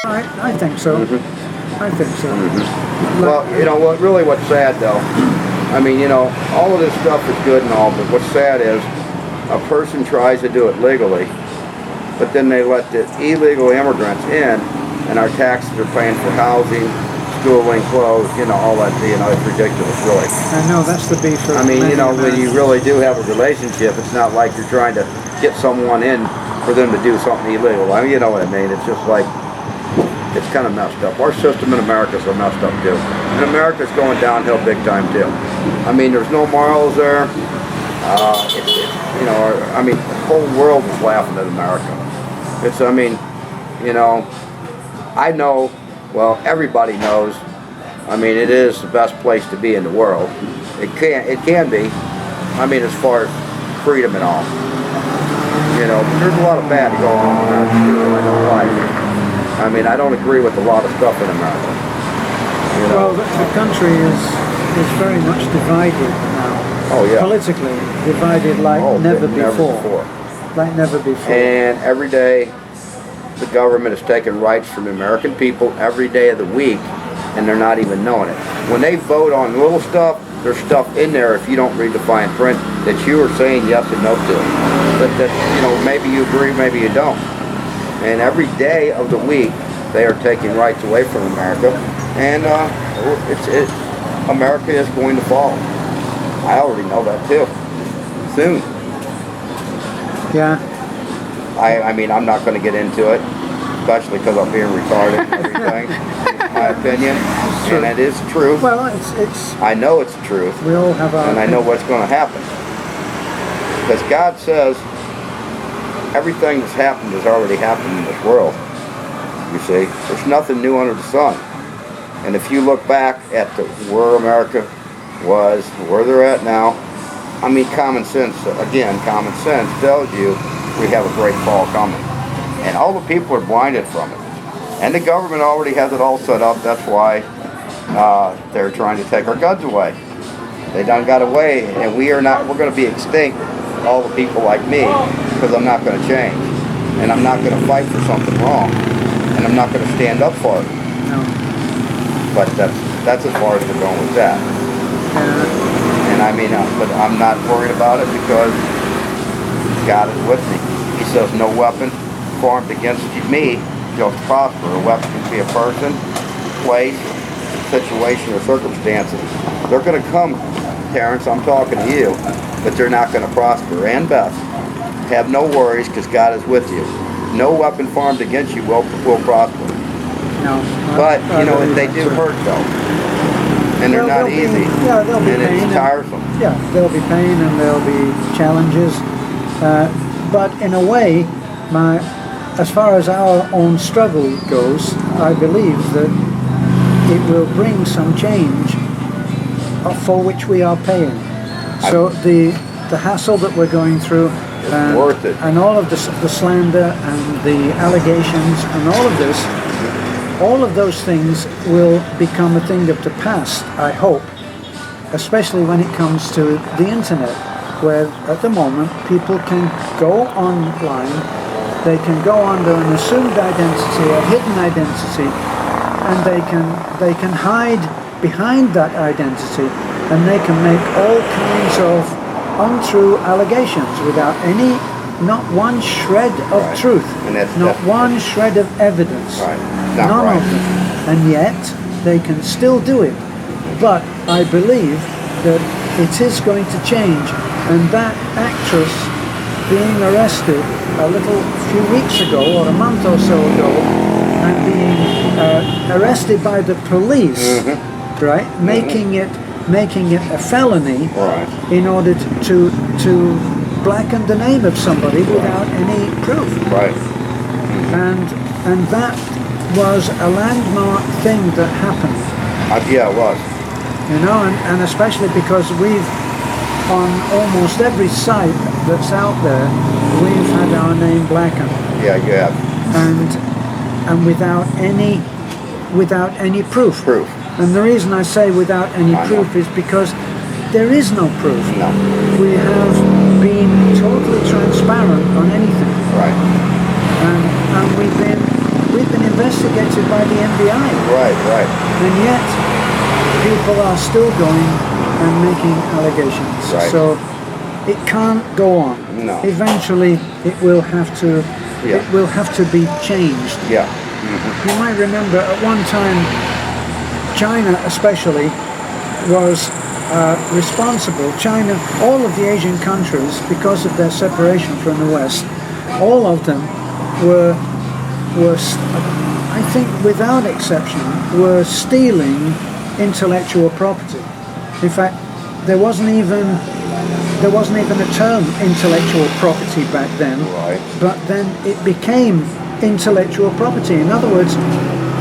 I think so. I think so. Well, you know, what's sad though, I mean, you know, all of this stuff is good and all, but what's sad is a person tries to do it legally, but then they let the illegal immigrants in, and our taxes are paying for housing, schooling, clothes, you know, all that, you know, it's ridiculous, really. I know, that's the beef of I mean, you know, when Americans. you really do have a relationship, it's not like you're trying to get someone in for them to do something illegal. I mean, you know what I mean? It's just like, it's kind of messed up. Our system in America is messed up too. And America's going downhill big time too. I mean, there's no morals there. You know, I mean, the whole world is laughing at America. It's, I mean, you know, I know, well, everybody knows, I mean, it is the best place to be in the world. It can be, I mean, as far as freedom and all. You know, but there's a lot of bad going on in America too, I don't like. I mean, I don't agree with a lot of stuff in America. You know? Well, the country is very much divided now. Oh yeah. Politically divided like never before. Like never before. And every day, the government is taking rights from the American people every day of the week, and they're not even knowing it. When they vote on little stuff, there's stuff in there, if you don't read the fine print, that you are saying yes and no to. But that, you know, maybe you agree, maybe you don't. And every day of the week, they are taking rights away from America, and America is going to fall. I already know that too. Soon. Yeah. I mean, I'm not going to get into it, especially because I'm being retarded and everything. My opinion, and it is true. Well, it's. I know it's the truth. We all have our. And I know what's going to happen, because God says everything that's happened has already happened in this world. You see, there's nothing new under the sun. And if you look back at where America was, where they're at now, I mean, common sense tells you we have a great fall coming. And all the people are blinded from it. And the government already has it all set up. That's why they're trying to take our guns away. They done got away, and we're going to be extinct, all the people like me, because I'm not going to change. And I'm not going to fight for something wrong. And I'm not going to stand up for it. No. But that's as far as we're going with that. And I mean, but I'm not worried about it because God is with me. He says no weapon formed against me shall prosper. A weapon can be a person, place, situation, or circumstances. They're going to come, Terrence, I'm talking to you, but they're not going to prosper. And Beth, have no worries because God is with you. No weapon formed against you will prosper. No. But, you know, they do hurt though. And they're not easy. Yeah, there'll be and pain. it's tiresome. Yeah, there'll be pain and there'll be challenges. But in a way, as far as our own struggle goes, I believe that it will bring some change for which we are paying. So the hassle that we're going through, worth it. and all of the slander and the allegations and all of those things will become a thing of the past, I hope, especially when it comes to the internet, where at the moment people can go online, they can go under an assumed identity, a hidden identity, and they can hide behind that identity, and they can make all kinds of untrue allegations without not one shred of truth, not one shred of evidence, none of them, and yet they can still do it. But I believe that it is going to change, and that actress being arrested a few weeks ago, or a month or so ago, and being arrested by the police, right, making it a felony in order to blacken the name of somebody without any proof. Right. And that was a landmark thing that happened. Yeah, it was. You know, and especially because we've, on almost every site that's out there, we've had our name blackened. Yeah, you have. And without any proof. And the reason I say without any proof is because there is no proof. No. We have been totally transparent on anything. Right. And we've been investigated by the FBI. Right. And yet, people are still going and making allegations. Right. So it can't go on. No. Eventually, it will have to. Yeah. It will have to be changed. Yeah. You might remember at one time, China especially was responsible. China, all of the Asian countries, because of their separation from the West, all of them were I think without exception, were stealing intellectual property. In fact, there wasn't even a term intellectual property back then. Right. But then it became intellectual property. In other words,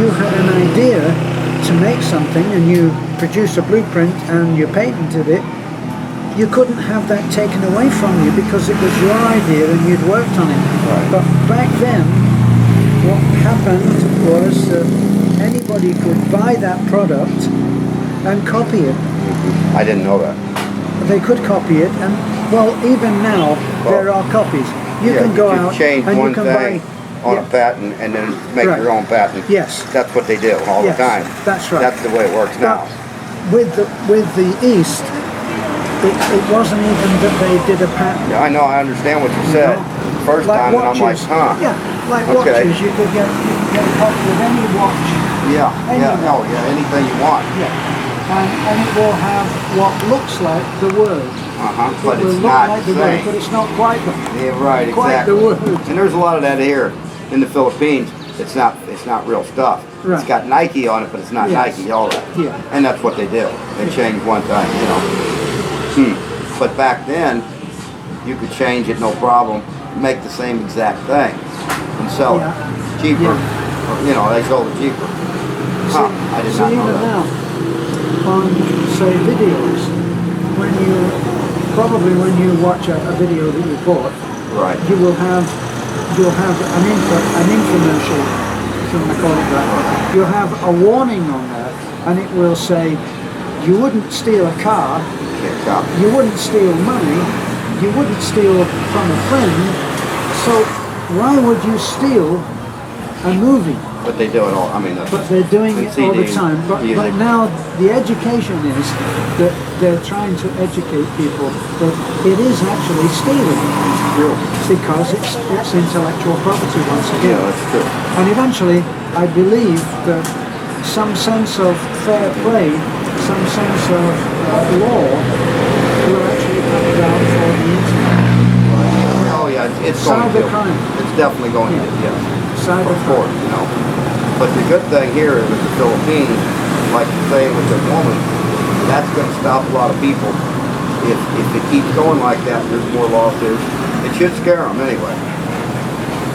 you had an idea to make something and you produced a blueprint and you patented it. You couldn't have that taken away from you because it was your idea and you'd worked on it. Right. But back then, what happened was that anybody could buy that product and copy it. I didn't know that. They could copy it, and well, even now there are copies. You can go out change and one you can thing buy on a patent and then make Right. your own patent. Yes. That's what they do all Yes, the time. that's right. That's the way it works now. But with the East, it wasn't even that they did a patent. Yeah, I know. I understand what you said. know? First Like time, and I'm like, watches. huh? Yeah, like Okay. watches. You could get a copy of any watch. Yeah. Anything. Oh, yeah. Anything you want. Yeah. And it will have what looks like the word. But It will it's look not like the the word, same. but it's not quite the Yeah, right. quite Exactly. the word. And there's a lot of that here in the Philippines. It's not real stuff. Right. It's got Nike on it, but it's not Yes. Nike. All that. Yeah. And that's what they do. They change one thing, you know. But back then, you could change it no problem, make the same exact thing, and sell Yeah. it cheaper. Yeah. You know, they sold it cheaper. Huh? I did not know even that. now, on say videos, when you watch a video that you bought, Right. you'll have an infomercial, shouldn't I call it that? You'll have a warning on there, and it will say, you wouldn't steal a car, Can't copy. you wouldn't steal money, you wouldn't steal from a friend, so why would you steal a movie? But they do it all. I mean, But they're doing and it all the CD, time. But music. now the education is that they're trying to educate people that it is actually stealing True. because it's intellectual property once Yeah, again. that's true. And eventually, I believe that some sense of fair play, some sense of law will actually come down for the internet. Oh yeah, it's going to. Cybercrime. It's definitely going to. Yeah. Of Cybercrime. course, you know. But the good thing here is with the Philippines, like you say with the woman, that's going to stop a lot of people. If it keeps going like that, there's more lawsuits. It should scare them anyway.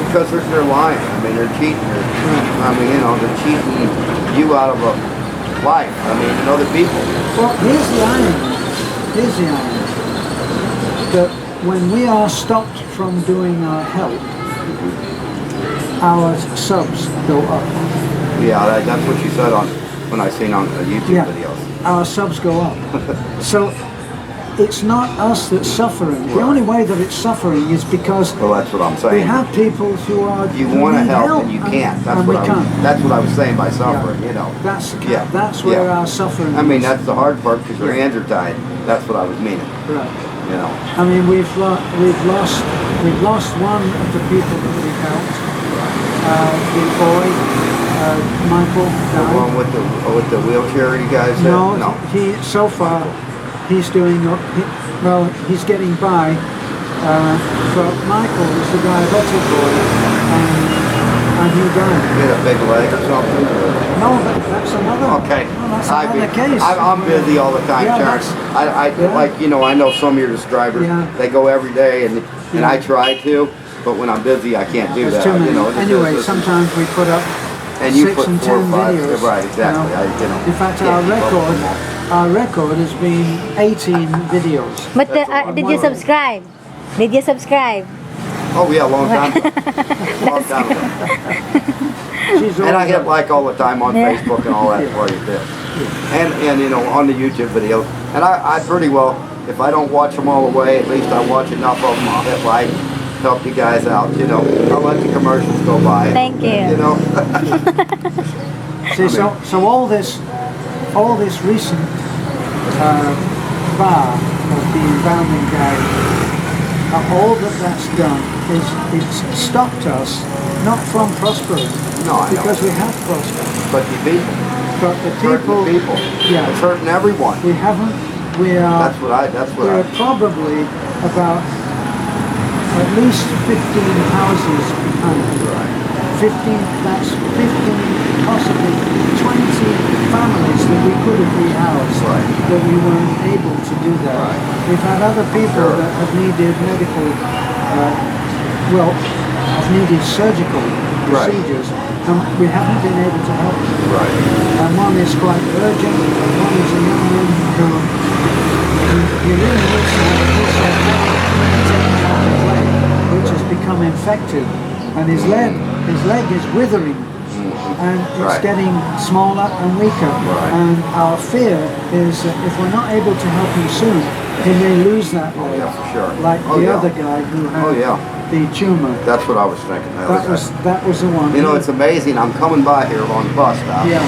Because they're lying. I mean, they're cheating. I mean, you know, they're cheating you out of a life. I mean, and other people. Well, here's the irony. That when we are stopped from doing our help, our subs go up. Yeah, that's what you said when I seen on the YouTube videos. Our subs go up. So it's not us that's suffering. The only way that it's suffering is because Well, that's what I'm we saying. have people who are You who want to need help and you can't. and we can't. That's what I was saying by suffering. Yeah. You know. That's where Yeah. our suffering I mean, is. that's the hard part because your hands are tied. That's what I was meaning. Right. You know. I mean, we've lost one of the people that we helped. The boy, Michael, The died. one with the wheelchair, you guys. No, he so far he's doing he's getting by. But Michael was the diabetic boy, and he died. You had a big leg or something. No, that's another. Okay. No, that's another case. I'm busy all the time, Yeah, Terrence. that's- I like, you know, I know some of your subscribers. Yeah. They go every day, and Yeah. I try to, but when I'm busy, I can't do There's that. too many. You know, it's Anyway, just- sometimes we put up and you 6 put and 4 or 10 5. videos. Right, exactly. You know. In fact, can't our keep up with record, them all. our record has been 18 videos. But That's a lot. did you subscribe? Did you subscribe? Oh yeah, a long time ago. Long time ago. She's And I always hit up. like all the time on Yeah. Facebook and all that for you too. And you know, on the YouTube videos. And I pretty well, if I don't watch them all the way, at least I watch enough of them, I'll hit like. help you guys out. You know, I'll let the commercials go by. Thank you. You know. See, so all this recent bar of the embalming guy, all that's done is it's stopped us not from prospering, No, I know. because we have prospered, But the people, but the it's hurting people, the people. yeah, It's hurting everyone. we haven't. We are. That's what We're I. probably about at least 15 houses behind. Right. 15, that's 15, possibly 20 families that we could have rehoused, Right. that we weren't able to do that. Right. We've had other people Sure. that have needed medical, have needed surgical Right. procedures, and we haven't been able to help them. Right. And one is quite urgent, and one is a young man who he really needs to have his taken out of leg, which has become infected, and his leg is withering, and it's Right. getting smaller and weaker. Right. And our fear is that if we're not able to help him soon, he may lose that leg, Yeah, for sure. like Oh, the yeah. other guy who had Oh, yeah. the tumor. That's what I was thinking. That was the one. You know, it's amazing. I'm coming by here on the bus now. Yeah.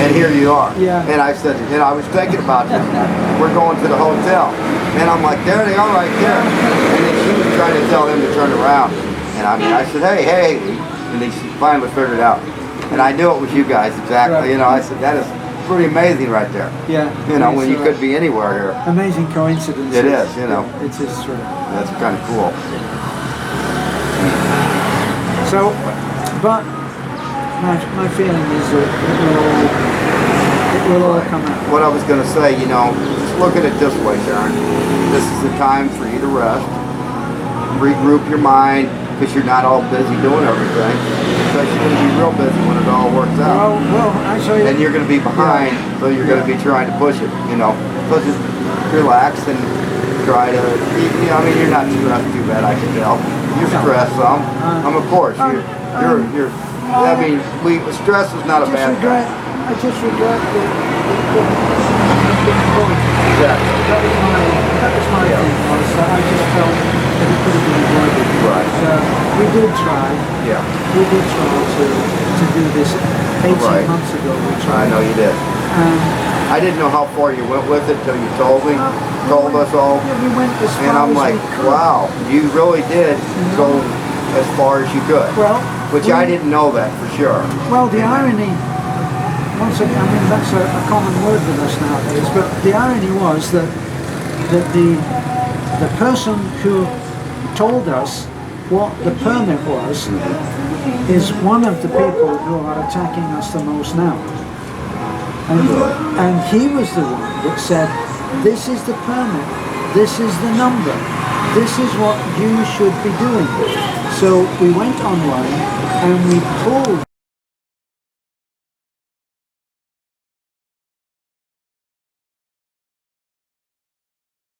And here you are. Yeah. And I said, and I was thinking about this. We're going to the hotel. And I'm like, there they are right there. And then she was trying to tell him to turn around. And I said, hey. And he finally figured it out. And I knew it was you guys, exactly. Right. You know, I said, that is pretty amazing right there. Yeah. You know, when It's, you could be anywhere here. amazing coincidence. It is, you know. It is sort of. That's kind of cool. So, but my feeling is that it will all come out. What I was going to say, you know, just look at it this way, Sharon. This is the time for you to rest, regroup your mind, because you're not all busy doing everything. Because you're going to be real busy when it all works out. Well, actually, And you're going to be behind, so you're going to be trying to push it, you know. So just relax and try to, I mean, you're not stressed too bad, I can tell. You're stressed some. Of course, you're, I mean, stress is not a bad thing. I just regret the point. Exactly. That was my thing. I just felt that it could have been avoided. Right. We did try. Yeah. We did try to do this 18 Right. months ago. We I tried. know you did. I didn't know how far you went with it until you told me, told us all. Yeah, we went as far And I'm as like, we could. wow, you really did go as far as you could. Well, Which I didn't know that for sure. Well, the irony, once again, I mean, that's a common word with us nowadays, but the irony was that the person who told us what the permit was is one of the people who are attacking us the most now. And he was the one that said, this is the permit, this is the number, this is what you should be doing. So we went online and we pulled